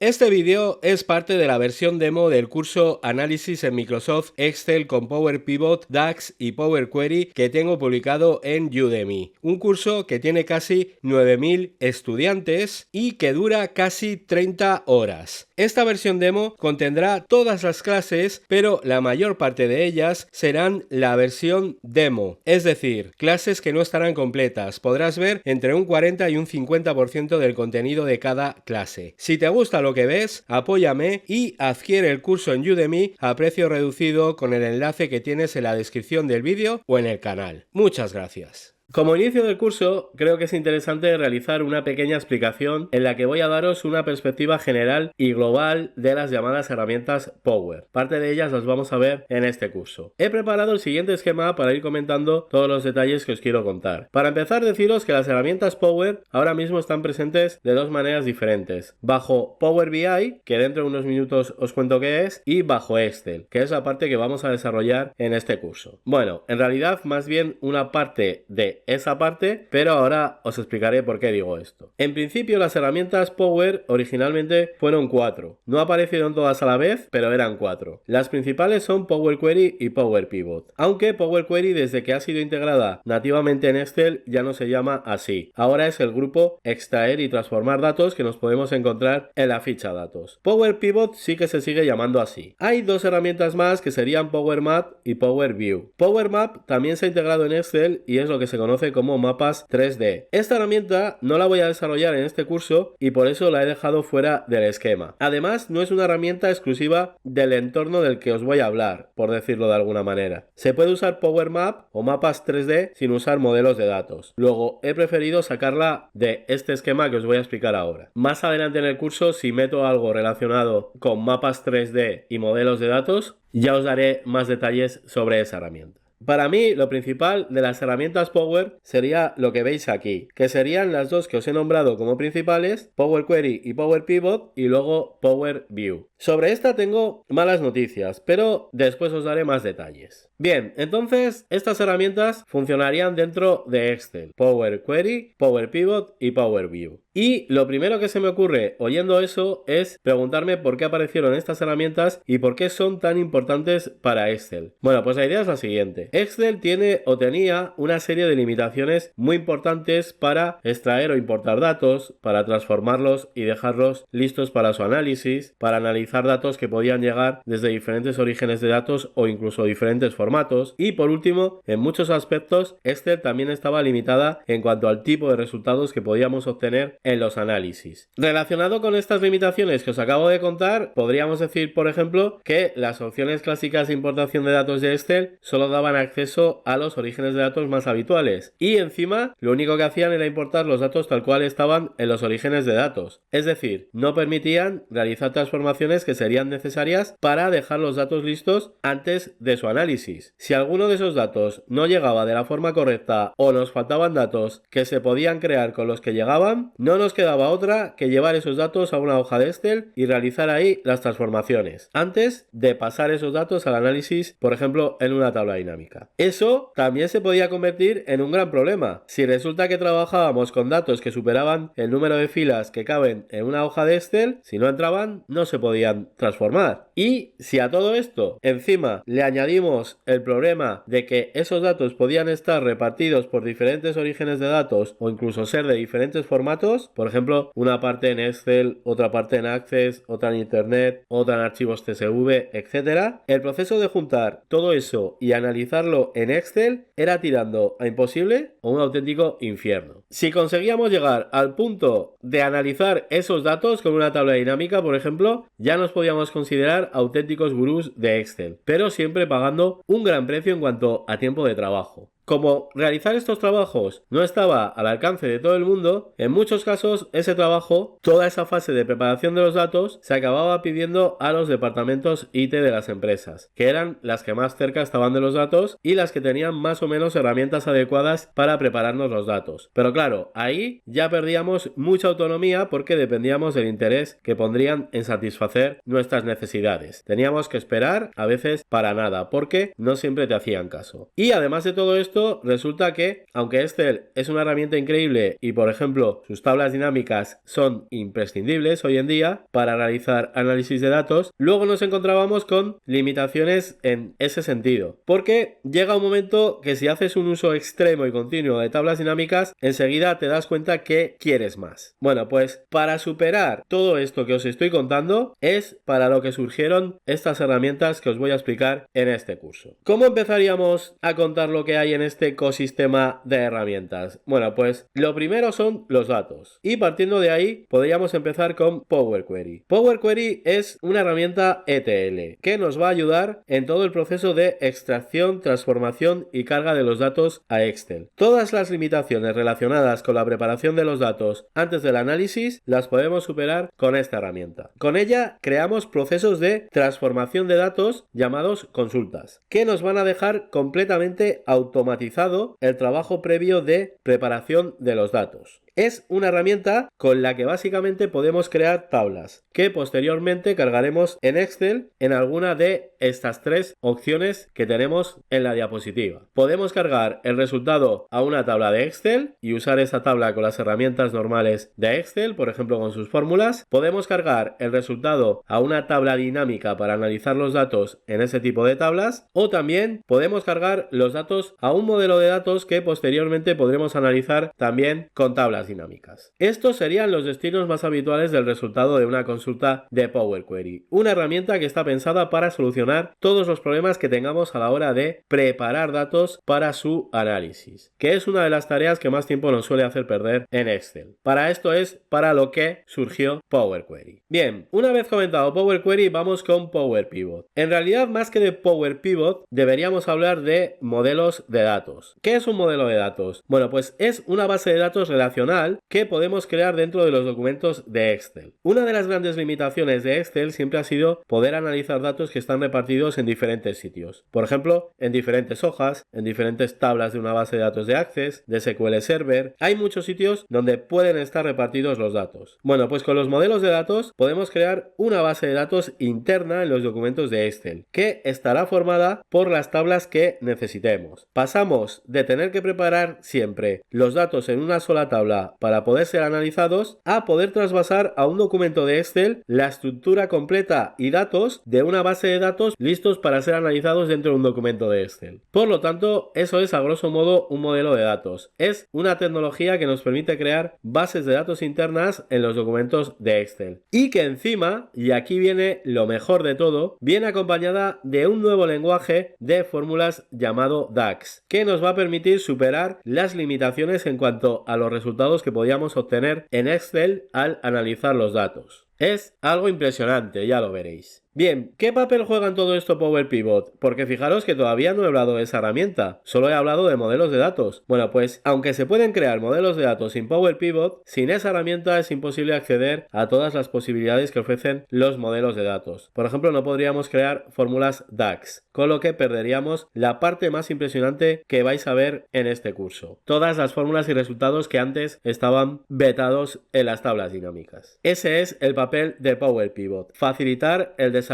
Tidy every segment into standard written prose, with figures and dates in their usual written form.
Este vídeo es parte de la versión demo del curso Análisis en Microsoft Excel con Power Pivot, DAX y Power Query que tengo publicado en Udemy. Un curso que tiene casi 9.000 estudiantes y que dura casi 30 horas. Esta versión demo contendrá todas las clases, pero la mayor parte de ellas serán la versión demo, es decir, clases que no estarán completas. Podrás ver entre un 40 y un 50% del contenido de cada clase. Si te gusta lo que ves, apóyame y adquiere el curso en Udemy a precio reducido con el enlace que tienes en la descripción del vídeo o en el canal. Muchas gracias. Como inicio del curso, creo que es interesante realizar una pequeña explicación en la que voy a daros una perspectiva general y global de las llamadas herramientas Power. Parte de ellas las vamos a ver en este curso. He preparado el siguiente esquema para ir comentando todos los detalles que os quiero contar. Para empezar, deciros que las herramientas Power ahora mismo están presentes de dos maneras diferentes. Bajo Power BI, que dentro de unos minutos os cuento qué es, y bajo Excel, que es la parte que vamos a desarrollar en este curso. Bueno, en realidad más bien una parte de esa parte, pero ahora os explicaré por qué digo esto. En principio, las herramientas Power originalmente fueron 4. No aparecieron todas a la vez, pero eran 4. Las principales son Power Query y Power Pivot. Aunque Power Query, desde que ha sido integrada nativamente en Excel, ya no se llama así. Ahora es el grupo extraer y transformar datos que nos podemos encontrar en la ficha datos. Power Pivot sí que se sigue llamando así. Hay dos herramientas más que serían Power Map y Power View. Power Map también se ha integrado en Excel y es lo que se conoce como mapas 3D. Esta herramienta no la voy a desarrollar en este curso y por eso la he dejado fuera del esquema. Además, no es una herramienta exclusiva del entorno del que os voy a hablar, por decirlo de alguna manera. Se puede usar Power Map o mapas 3D sin usar modelos de datos. Luego, he preferido sacarla de este esquema que os voy a explicar ahora. Más adelante en el curso, si meto algo relacionado con mapas 3D y modelos de datos, ya os daré más detalles sobre esa herramienta. Para mí, lo principal de las herramientas Power sería lo que veis aquí, que serían las dos que os he nombrado como principales, Power Query y Power Pivot, y luego Power View. Sobre esta tengo malas noticias, pero después os daré más detalles. Bien, entonces estas herramientas funcionarían dentro de Excel, Power Query, Power Pivot y Power View. Y lo primero que se me ocurre oyendo eso es preguntarme por qué aparecieron estas herramientas y por qué son tan importantes para Excel. Bueno, pues la idea es la siguiente. Excel tiene o tenía una serie de limitaciones muy importantes para extraer o importar datos, para transformarlos y dejarlos listos para su análisis, para analizar datos que podían llegar desde diferentes orígenes de datos o incluso diferentes formatos. Y por último, en muchos aspectos, Excel también estaba limitada en cuanto al tipo de resultados que podíamos obtener en los análisis. Relacionado con estas limitaciones que os acabo de contar, podríamos decir, por ejemplo, que las opciones clásicas de importación de datos de Excel solo daban acceso a los orígenes de datos más habituales y encima lo único que hacían era importar los datos tal cual estaban en los orígenes de datos. Es decir, no permitían realizar transformaciones que serían necesarias para dejar los datos listos antes de su análisis. Si alguno de esos datos no llegaba de la forma correcta o nos faltaban datos que se podían crear con los que llegaban, no nos quedaba otra que llevar esos datos a una hoja de Excel y realizar ahí las transformaciones antes de pasar esos datos al análisis, por ejemplo, en una tabla dinámica. Eso también se podía convertir en un gran problema. Si resulta que trabajábamos con datos que superaban el número de filas que caben en una hoja de Excel, si no entraban, no se podían transformar. Y si a todo esto encima le añadimos el problema de que esos datos podían estar repartidos por diferentes orígenes de datos o incluso ser de diferentes formatos, por ejemplo, una parte en Excel, otra parte en Access, otra en Internet, otra en archivos CSV, etc. El proceso de juntar todo eso y analizarlo en Excel era tirando a imposible o un auténtico infierno. Si conseguíamos llegar al punto de analizar esos datos con una tabla dinámica, por ejemplo, ya nos podíamos considerar auténticos gurús de Excel, pero siempre pagando un gran precio en cuanto a tiempo de trabajo. Como realizar estos trabajos no estaba al alcance de todo el mundo, en muchos casos ese trabajo, toda esa fase de preparación de los datos, se acababa pidiendo a los departamentos IT de las empresas, que eran las que más cerca estaban de los datos y las que tenían más o menos herramientas adecuadas para prepararnos los datos. Pero claro, ahí ya perdíamos mucha autonomía porque dependíamos del interés que pondrían en satisfacer nuestras necesidades. Teníamos que esperar a veces para nada, porque no siempre te hacían caso. Y además de todo esto, esto, resulta que, aunque Excel es una herramienta increíble y, por ejemplo, sus tablas dinámicas son imprescindibles hoy en día para realizar análisis de datos, luego nos encontrábamos con limitaciones en ese sentido. Porque llega un momento que si haces un uso extremo y continuo de tablas dinámicas, enseguida te das cuenta que quieres más. Bueno, pues para superar todo esto que os estoy contando, es para lo que surgieron estas herramientas que os voy a explicar en este curso. ¿Cómo empezaríamos a contar lo que hay en este ecosistema de herramientas? Bueno, pues lo primero son los datos. Y partiendo de ahí, podríamos empezar con Power Query. Power Query es una herramienta ETL que nos va a ayudar en todo el proceso de extracción, transformación y carga de los datos a Excel. Todas las limitaciones relacionadas con la preparación de los datos antes del análisis las podemos superar con esta herramienta. Con ella creamos procesos de transformación de datos llamados consultas, que nos van a dejar completamente automatizado el trabajo previo de preparación de los datos. Es una herramienta con la que básicamente podemos crear tablas que posteriormente cargaremos en Excel en alguna de estas tres opciones que tenemos en la diapositiva. Podemos cargar el resultado a una tabla de Excel y usar esa tabla con las herramientas normales de Excel, por ejemplo con sus fórmulas. Podemos cargar el resultado a una tabla dinámica para analizar los datos en ese tipo de tablas, o también podemos cargar los datos a un modelo de datos que posteriormente podremos analizar también con tablas dinámicas. Estos serían los destinos más habituales del resultado de una consulta de Power Query, una herramienta que está pensada para solucionar todos los problemas que tengamos a la hora de preparar datos para su análisis, que es una de las tareas que más tiempo nos suele hacer perder en Excel. Para esto es para lo que surgió Power Query. Bien, una vez comentado Power Query, vamos con Power Pivot. En realidad, más que de Power Pivot, deberíamos hablar de modelos de datos. ¿Qué es un modelo de datos? Bueno, pues es una base de datos relacional que podemos crear dentro de los documentos de Excel. Una de las grandes limitaciones de Excel siempre ha sido poder analizar datos que están repartidos en diferentes sitios. Por ejemplo, en diferentes hojas, en diferentes tablas de una base de datos de Access, de SQL Server. Hay muchos sitios donde pueden estar repartidos los datos. Bueno, pues con los modelos de datos podemos crear una base de datos interna en los documentos de Excel, que estará formada por las tablas que necesitemos. Pasamos de tener que preparar siempre los datos en una sola tabla para poder ser analizados a poder trasvasar a un documento de Excel la estructura completa y datos de una base de datos listos para ser analizados dentro de un documento de Excel. Por lo tanto, eso es a grosso modo un modelo de datos. Es una tecnología que nos permite crear bases de datos internas en los documentos de Excel y que encima, y aquí viene lo mejor de todo, viene acompañada de un nuevo lenguaje de fórmulas llamado DAX, que nos va a permitir superar las limitaciones en cuanto a los resultados que podíamos obtener en Excel al analizar los datos. Es algo impresionante, ya lo veréis. Bien, ¿qué papel juega en todo esto Power Pivot? Porque fijaros que todavía no he hablado de esa herramienta, solo he hablado de modelos de datos. Bueno, pues aunque se pueden crear modelos de datos sin Power Pivot, sin esa herramienta es imposible acceder a todas las posibilidades que ofrecen los modelos de datos. Por ejemplo, no podríamos crear fórmulas DAX, con lo que perderíamos la parte más impresionante que vais a ver en este curso. Todas las fórmulas y resultados que antes estaban vetados en las tablas dinámicas. Ese es el papel de Power Pivot, facilitar el desarrollo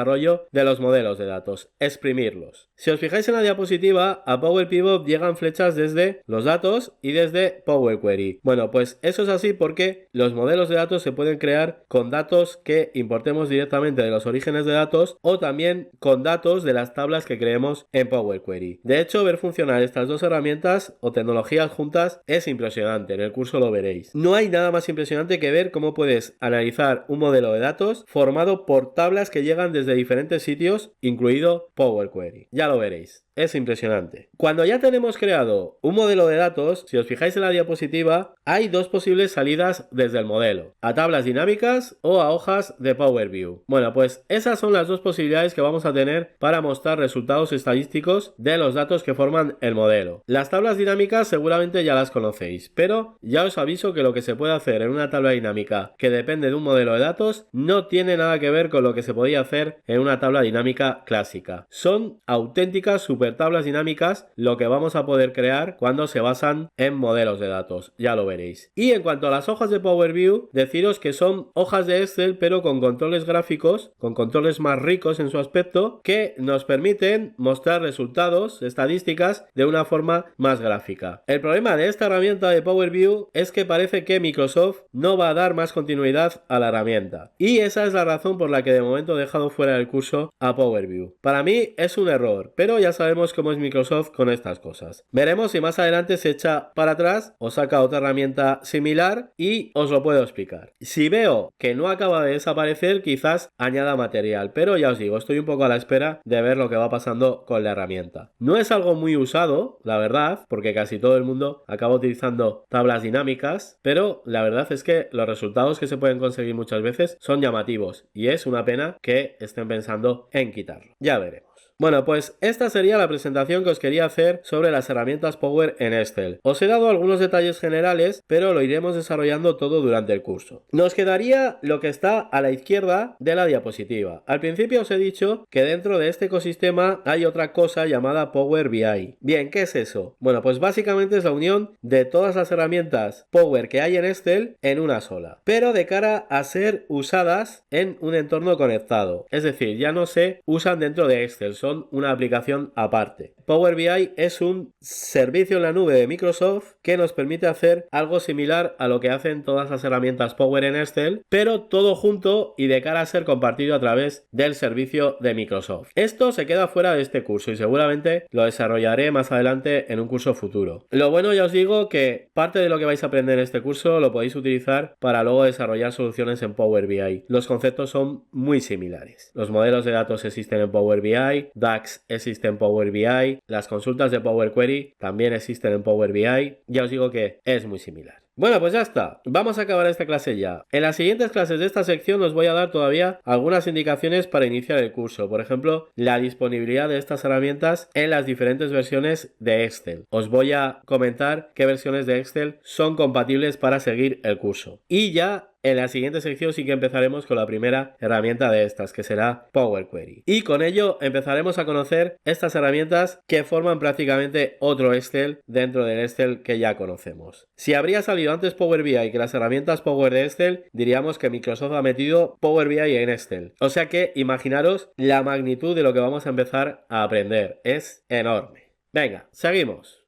de los modelos de datos, exprimirlos. Si os fijáis en la diapositiva, a Power Pivot llegan flechas desde los datos y desde Power Query. Bueno, pues eso es así porque los modelos de datos se pueden crear con datos que importemos directamente de los orígenes de datos o también con datos de las tablas que creemos en Power Query. De hecho, ver funcionar estas dos herramientas o tecnologías juntas es impresionante, en el curso lo veréis. No hay nada más impresionante que ver cómo puedes analizar un modelo de datos formado por tablas que llegan desde diferentes sitios, incluido Power Query. Ya lo veréis. Es impresionante. Cuando ya tenemos creado un modelo de datos, si os fijáis en la diapositiva, hay dos posibles salidas desde el modelo: a tablas dinámicas o a hojas de Power View. Bueno, pues esas son las dos posibilidades que vamos a tener para mostrar resultados estadísticos de los datos que forman el modelo. Las tablas dinámicas seguramente ya las conocéis, pero ya os aviso que lo que se puede hacer en una tabla dinámica que depende de un modelo de datos no tiene nada que ver con lo que se podía hacer en una tabla dinámica clásica. Son auténticas super super tablas dinámicas lo que vamos a poder crear cuando se basan en modelos de datos, ya lo veréis. Y en cuanto a las hojas de Power BI, deciros que son hojas de Excel pero con controles gráficos, con controles más ricos en su aspecto, que nos permiten mostrar resultados, estadísticas de una forma más gráfica. El problema de esta herramienta de Power BI es que parece que Microsoft no va a dar más continuidad a la herramienta. Y esa es la razón por la que de momento he dejado fuera del curso a Power BI. Para mí es un error, pero ya sabemos cómo es Microsoft con estas cosas. Veremos si más adelante se echa para atrás o saca otra herramienta similar y os lo puedo explicar. Si veo que no acaba de desaparecer, quizás añada material, pero ya os digo, estoy un poco a la espera de ver lo que va pasando con la herramienta. No es algo muy usado, la verdad, porque casi todo el mundo acaba utilizando tablas dinámicas, pero la verdad es que los resultados que se pueden conseguir muchas veces son llamativos y es una pena que estén pensando en quitarlo. Ya veremos. Bueno, pues esta sería la presentación que os quería hacer sobre las herramientas Power en Excel. Os he dado algunos detalles generales, pero lo iremos desarrollando todo durante el curso. Nos quedaría lo que está a la izquierda de la diapositiva. Al principio os he dicho que dentro de este ecosistema hay otra cosa llamada Power BI. Bien, ¿qué es eso? Bueno, pues básicamente es la unión de todas las herramientas Power que hay en Excel en una sola, pero de cara a ser usadas en un entorno conectado. Es decir, ya no se usan dentro de Excel, son una aplicación aparte. Power BI es un servicio en la nube de Microsoft que nos permite hacer algo similar a lo que hacen todas las herramientas Power en Excel, pero todo junto y de cara a ser compartido a través del servicio de Microsoft. Esto se queda fuera de este curso y seguramente lo desarrollaré más adelante en un curso futuro. Lo bueno, ya os digo, que parte de lo que vais a aprender en este curso lo podéis utilizar para luego desarrollar soluciones en Power BI. Los conceptos son muy similares. Los modelos de datos existen en Power BI, DAX existe en Power BI, las consultas de Power Query también existen en Power BI. Ya os digo que es muy similar. Bueno, pues ya está. Vamos a acabar esta clase ya. En las siguientes clases de esta sección os voy a dar todavía algunas indicaciones para iniciar el curso. Por ejemplo, la disponibilidad de estas herramientas en las diferentes versiones de Excel. Os voy a comentar qué versiones de Excel son compatibles para seguir el curso. Y ya en la siguiente sección sí que empezaremos con la primera herramienta de estas, que será Power Query. Y con ello empezaremos a conocer estas herramientas que forman prácticamente otro Excel dentro del Excel que ya conocemos. Si habría salido antes Power BI que las herramientas Power de Excel, diríamos que Microsoft ha metido Power BI en Excel. O sea que imaginaros la magnitud de lo que vamos a empezar a aprender. Es enorme. Venga, seguimos.